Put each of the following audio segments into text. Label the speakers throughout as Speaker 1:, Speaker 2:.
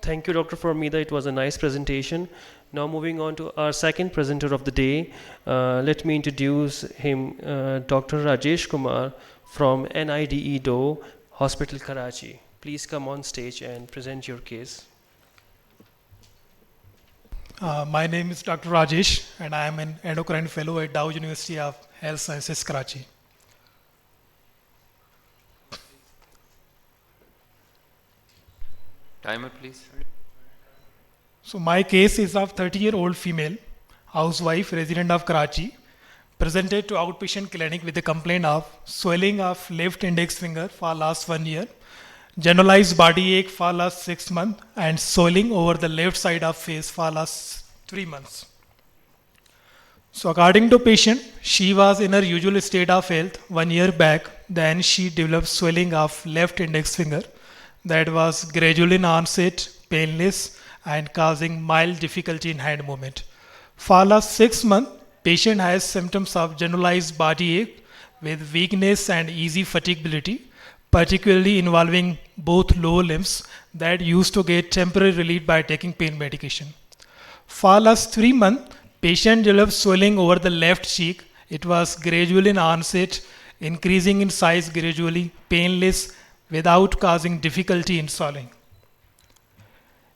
Speaker 1: Thank you, Dr. Formida. It was a nice presentation. Now moving on to our second presenter of the day, let me introduce him, Dr. Rajesh Kumar from NIDE Hospital, Karachi. Please come on stage and present your case.
Speaker 2: My name is Dr. Rajesh, and I am an endocrine fellow at Dow University of Health Sciences, Karachi.
Speaker 3: Timer, please.
Speaker 2: So my case is of 30-year-old female, housewife, resident of Karachi, presented to outpatient clinic with a complaint of swelling of left index finger for last 1 year, generalized body ache for last 6 months, and swelling over the left side of face for last 3 months. So according to patient, she was in her usual state of health 1 year back. Then she developed swelling of left index finger that was gradual in onset, painless, and causing mild difficulty in hand movement. For last 6 months, patient has symptoms of generalized body ache with weakness and easy fatigability, particularly involving both lower limbs that used to get temporary relief by taking pain medication. For last 3 months, patient developed swelling over the left cheek. It was gradual in onset, increasing in size gradually, painless, without causing difficulty in swallowing.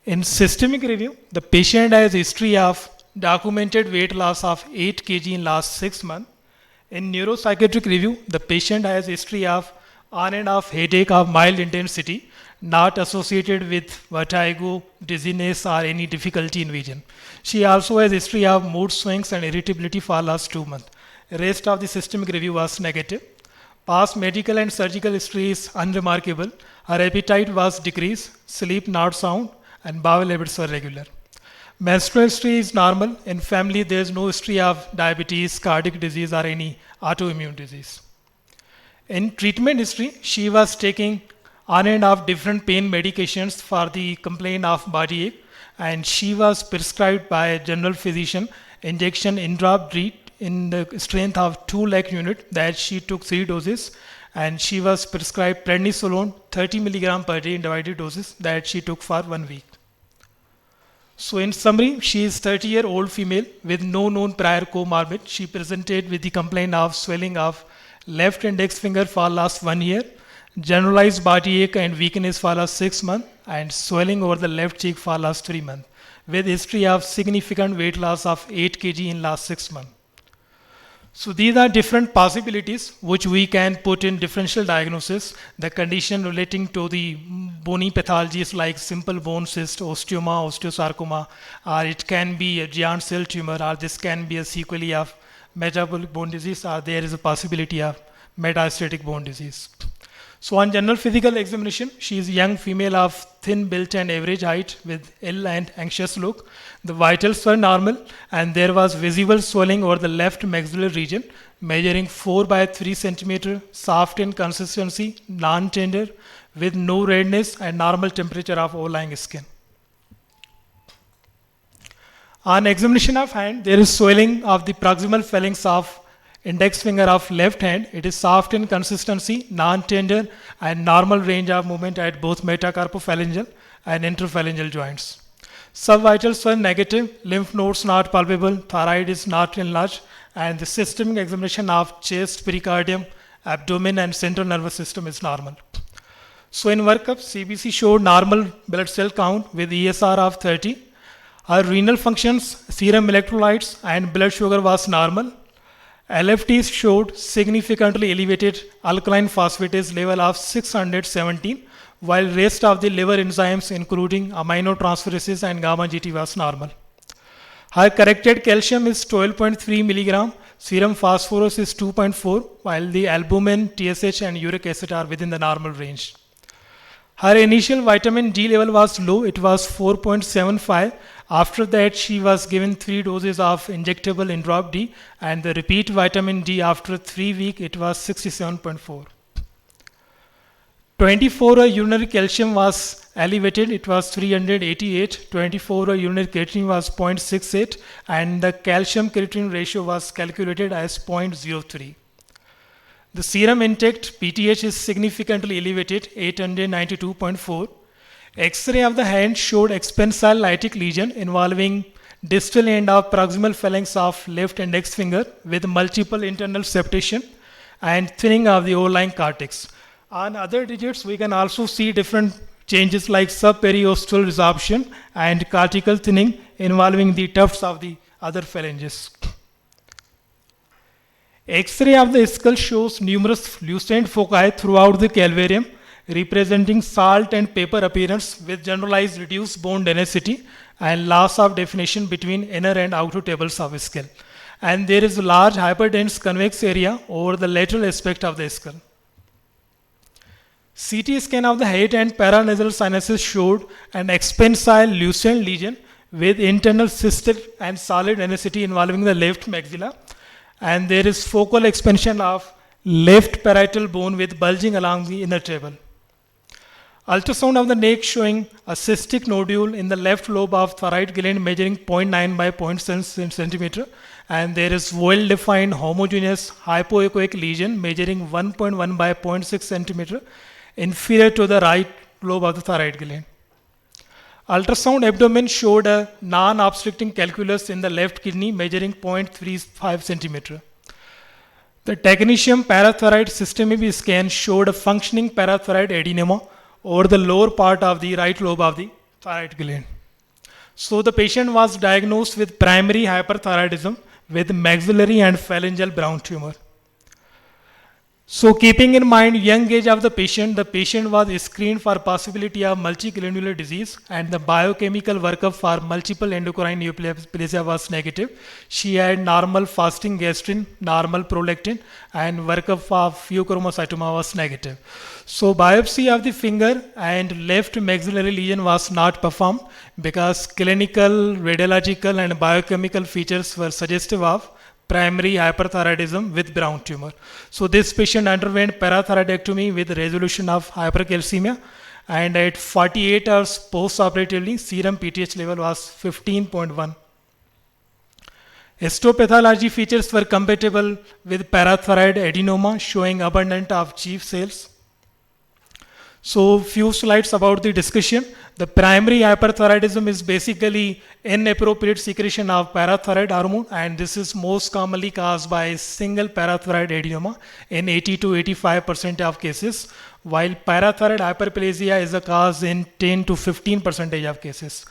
Speaker 2: In systemic review, the patient has history of documented weight loss of 8 kg in last 6 months. In neuropsychiatric review, the patient has history of on and off headache of mild intensity, not associated with vertigo, dizziness, or any difficulty in vision. She also has history of mood swings and irritability for last 2 months. Rest of the systemic review was negative. Past medical and surgical history is unremarkable. Her appetite was decreased, sleep not sound, and bowel habits were regular. Menstrual history is normal. In family, there is no history of diabetes, cardiac disease, or any autoimmune disease. In treatment history, she was taking on and off different pain medications for the complaint of body ache, and she was prescribed by a general physician injection in drop D in the strength of 2 lakh unit that she took 3 doses, and she was prescribed prednisolone 30 milligram per day in divided doses that she took for 1 week. So in summary, she is 30-year-old female with no known prior comorbid. She presented with the complaint of swelling of left index finger for last 1 year, generalized body ache and weakness for last 6 months, and swelling over the left cheek for last 3 months, with history of significant weight loss of 8 kg in last 6 months. So these are different possibilities which we can put in differential diagnosis. The condition relating to the bony pathologies like simple bone cyst, osteoma, osteosarcoma, or it can be a giant cell tumor, or this can be a sequelae of metabolic bone disease, or there is a possibility of metastatic bone disease. So on general physical examination, she is a young female of thin built and average height with ill and anxious look. The vitals were normal, and there was visible swelling over the left maxillary region, measuring 4 by 3 centimeter, soft in consistency, non-tender, with no redness and normal temperature of overlying skin. On examination of hand, there is swelling of the proximal phalanx of index finger of left hand. It is soft in consistency, non-tender, and normal range of movement at both metacarpophalangeal and interphalangeal joints. Subvitals were negative, lymph nodes not palpable, thyroid is not enlarged, and the systemic examination of chest, pericardium, abdomen, and central nervous system is normal. So in workup, CBC showed normal blood cell count with ESR of 30. Her renal functions, serum electrolytes, and blood sugar was normal. LFTs showed significantly elevated alkaline phosphatase level of 617, while rest of the liver enzymes including aminotransferases and gamma GT was normal. Her corrected calcium is 12.3 milligram, serum phosphorus is 2.4, while the albumin, TSH, and uric acid are within the normal range. Her initial vitamin D level was low, it was 4.75. After that, she was given 3 doses of injectable Indrop D, and the repeat vitamin D after 3 weeks, it was 67.4. 24-hour urinary calcium was elevated, it was 388. 24-hour urinary creatinine was 0.68, and the calcium creatinine ratio was calculated as 0.03. The serum intake PTH is significantly elevated, 892.4. X-ray of the hand showed expansile lytic lesion involving distal end of proximal phalanx of left index finger with multiple internal septation and thinning of the overlying cortex. On other digits, we can also see different changes like subperiosteal resorption and cortical thinning involving the tufts of the other phalanges. X-ray of the skull shows numerous lucent foci throughout the calvarium, representing salt and pepper appearance with generalized reduced bone density and loss of definition between inner and outer tables of skull. And there is a large hyperdense convex area over the lateral aspect of the skull. CT scan of the head and paranasal sinuses showed an expansile lucent lesion with internal cystic and solid density involving the left maxilla, and there is focal expansion of left parietal bone with bulging along the inner table. Ultrasound of the neck showing a cystic nodule in the left lobe of thyroid gland measuring 0.9 by 0.7 centimeter, and there is well-defined homogeneous hypoechoic lesion measuring 1.1 by 0.6 centimeter inferior to the right lobe of the thyroid gland. Ultrasound abdomen showed a non-obstructing calculus in the left kidney measuring 0.35 centimeter. The technetium parathyroid systemic scan showed a functioning parathyroid adenoma over the lower part of the right lobe of the thyroid gland. So the patient was diagnosed with primary hyperthyroidism with maxillary and phalangeal brown tumor. So keeping in mind young age of the patient was screened for possibility of multiglandular disease and the biochemical workup for multiple endocrine neoplasia was negative. She had normal fasting gastrin, normal prolactin, and workup for pheochromocytoma was negative. So biopsy of the finger and left maxillary lesion was not performed because clinical, radiological, and biochemical features were suggestive of primary hyperthyroidism with brown tumor. So this patient underwent parathyroidectomy with resolution of hypercalcemia, and at 48 hours post-operatively, serum PTH level was 15.1. Histopathology features were compatible with parathyroid adenoma showing abundance of chief cells. So few slides about the discussion. The primary hyperthyroidism is basically inappropriate secretion of parathyroid hormone, and this is most commonly caused by single parathyroid adenoma in 80 to 85% of cases, while parathyroid hyperplasia is a cause in 10 to 15% of cases.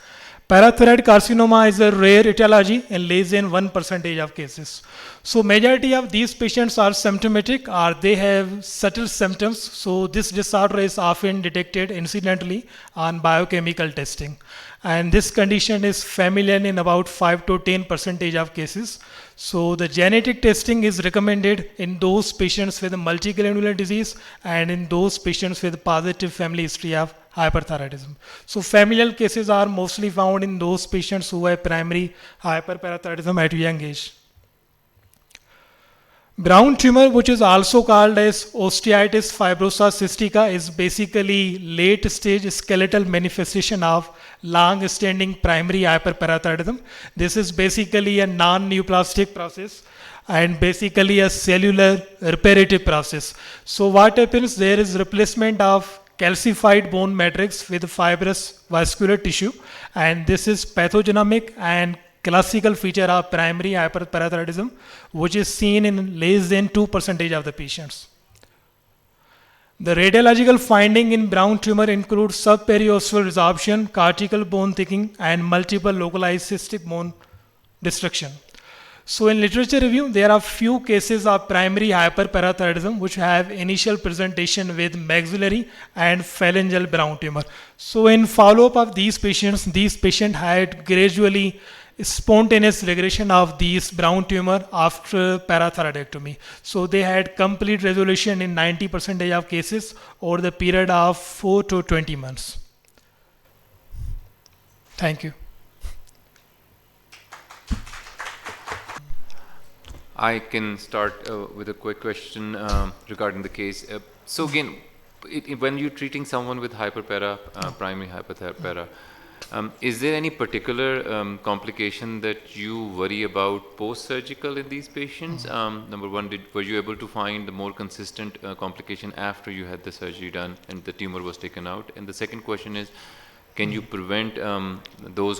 Speaker 2: Parathyroid carcinoma is a rare etiology in less than 1% of cases. So majority of these patients are symptomatic or they have subtle symptoms. So this disorder is often detected incidentally on biochemical testing. And this condition is familiar in about 5 to 10% of cases. So the genetic testing is recommended in those patients with multiglandular disease and in those patients with positive family history of hyperthyroidism. So familial cases are mostly found in those patients who have primary hyperparathyroidism at young age. Brown tumor, which is also called as osteitis fibrosa cystica, is basically late stage skeletal manifestation of long-standing primary hyperparathyroidism. This is basically a non-neoplastic process and basically a cellular reparative process. So what happens, there is replacement of calcified bone matrix with fibrous vascular tissue, and this is pathogenomic and classical feature of primary hyperparathyroidism, which is seen in less than 2% of the patients. The radiological finding in brown tumor include subperiosteal resorption, cortical bone thickening, and multiple localized cystic bone destruction. So in literature review, there are few cases of primary hyperparathyroidism which have initial presentation with maxillary and phalangeal brown tumor. So in follow-up of these patients had gradually spontaneous regression of these brown tumor after parathyroidectomy. So they had complete resolution in 90% of cases over the period of 4 to 20 months. Thank you.
Speaker 3: I can start with a quick question regarding the case. So again, when you're treating someone with primary hyperpara, is there any particular complication that you worry about post-surgical in these patients? Number one, were you able to find the more consistent complication after you had the surgery done and the tumor was taken out? And the second question is, can you prevent those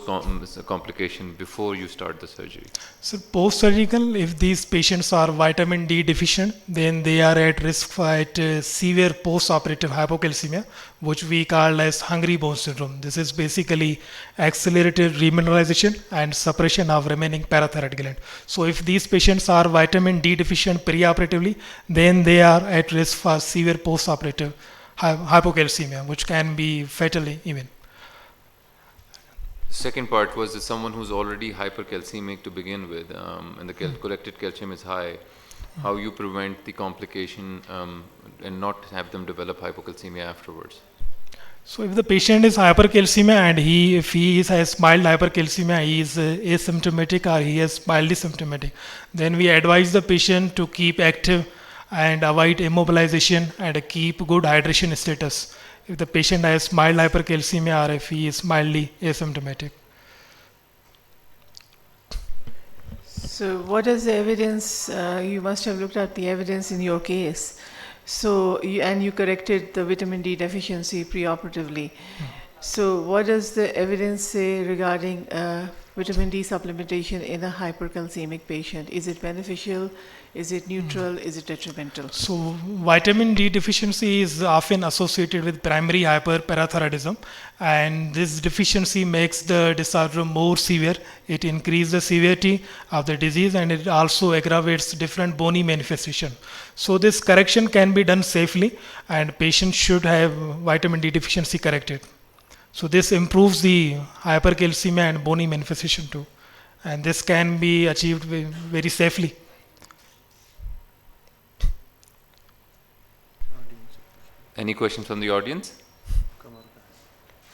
Speaker 3: complications before you start the surgery?
Speaker 2: So post-surgical, if these patients are vitamin D deficient, then they are at risk for severe post-operative hypocalcemia, which we call as hungry bone syndrome. This is basically accelerated remineralization and suppression of remaining parathyroid gland. So if these patients are vitamin D deficient preoperatively, then they are at risk for severe post-operative hypocalcemia, which can be fatal even.
Speaker 3: Second part was that someone who's already hypercalcemic to begin with, and the collected calcium is high, how you prevent the complication and not have them develop hypocalcemia afterwards.
Speaker 2: So if the patient is hypercalcemia and if he has mild hypercalcemia, he is asymptomatic or he is mildly symptomatic, then we advise the patient to keep active and avoid immobilization and keep good hydration status if the patient has mild hypercalcemia or if he is mildly asymptomatic.
Speaker 4: So what is the evidence? You must have looked at the evidence in your case. So, you corrected the vitamin D deficiency preoperatively. So what does the evidence say regarding vitamin D supplementation in a hypercalcemic patient? Is it beneficial? Is it neutral? Is it detrimental?
Speaker 2: So vitamin D deficiency is often associated with primary hyperparathyroidism, and this deficiency makes the disorder more severe. It increases the severity of the disease and it also aggravates different bony manifestation. So this correction can be done safely and patients should have vitamin D deficiency corrected. So this improves the hypercalcemia and bony manifestation too, and this can be achieved very safely.
Speaker 3: Any questions from the audience?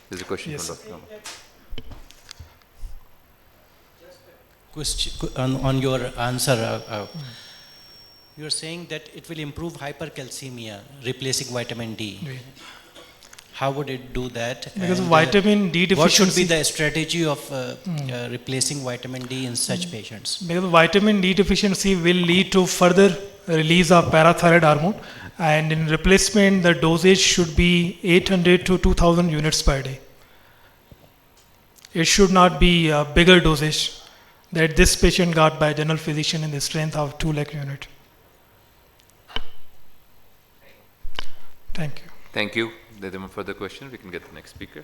Speaker 3: There's a question
Speaker 2: Yes.
Speaker 3: from Dr. Kumar.
Speaker 5: Question on your answer, you are saying that it will improve hypercalcemia, replacing vitamin D.
Speaker 2: Right.
Speaker 5: How would it do that?
Speaker 2: Because
Speaker 5: And,
Speaker 2: vitamin D deficiency.
Speaker 5: what should be the strategy of replacing vitamin D in such patients?
Speaker 2: Because vitamin D deficiency will lead to further release of parathyroid hormone, and in replacement the dosage should be 800 to 2000 units per day. It should not be a bigger dosage that this patient got by general physician in the strength of 2 lakh unit. Thank you.
Speaker 3: Thank you. There are no further questions. We can get the next speaker.